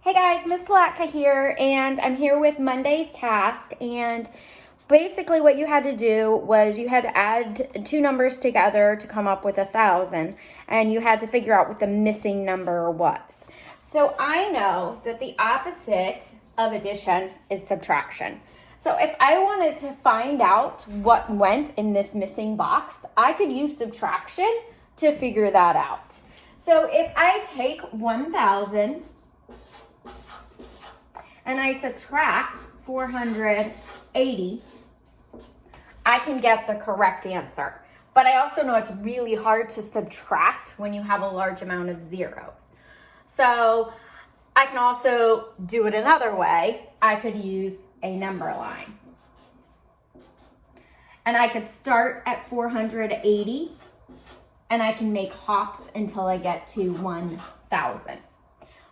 Hey guys, Miss Palatka here, and I'm here with Monday's task. And basically what you had to do was you had to add two numbers together to come up with 1,000, and you had to figure out what the missing number was. So I know that the opposite of addition is subtraction. So if I wanted to find out what went in this missing box, I could use subtraction to figure that out. So if I take 1,000 and I subtract 480, I can get the correct answer. But I also know it's really hard to subtract when you have a large amount of zeros. So I can also do it another way. I could use a number line. And I could start at 480 and I can make hops until I get to 1,000.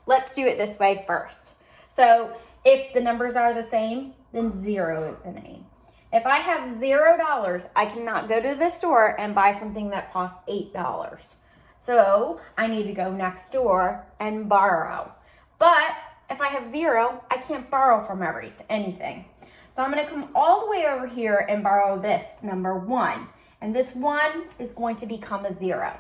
Let's do it this way first. So if the numbers are the same, then 0 is the name. If I have $0, I cannot go to the store and buy something that costs $8. So I need to go next door and borrow. But if I have 0, I can't borrow from anything. So I'm going to come all the way over here and borrow this number 1. And this 1 is going to become a 0.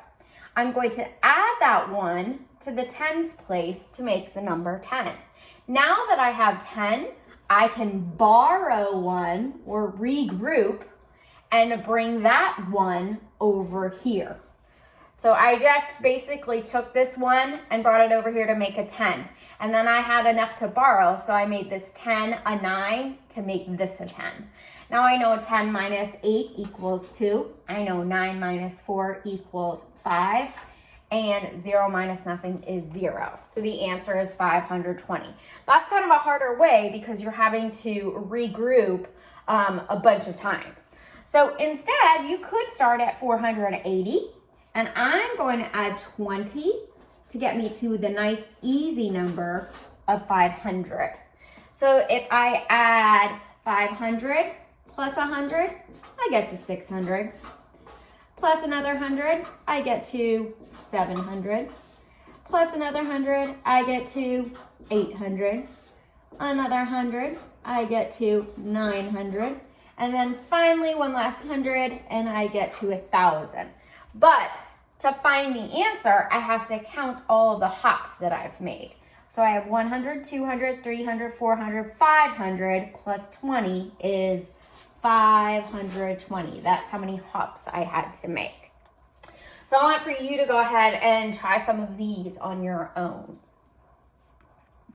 I'm going to add that 1 to the tens place to make the number 10. Now that I have 10, I can borrow 1 or regroup and bring that 1 over here. So I just basically took this 1 and brought it over here to make a 10. And then I had enough to borrow, so I made this 10 a 9 to make this a 10. Now I know 10 minus 8 equals 2. I know 9 minus 4 equals 5. And 0 minus nothing is 0. So the answer is 520. That's kind of a harder way because you're having to regroup a bunch of times. So instead, you could start at 480, and I'm going to add 20 to get me to the nice easy number of 500. So if I add 500 plus 100, I get to 600. Plus another 100, I get to 700. Plus another 100, I get to 800. Another 100, I get to 900. And then finally one last 100, and I get to 1,000. But to find the answer, I have to count all of the hops that I've made. So I have 100, 200, 300, 400, 500, plus 20 is 520. That's how many hops I had to make. So I want for you to go ahead and try some of these on your own.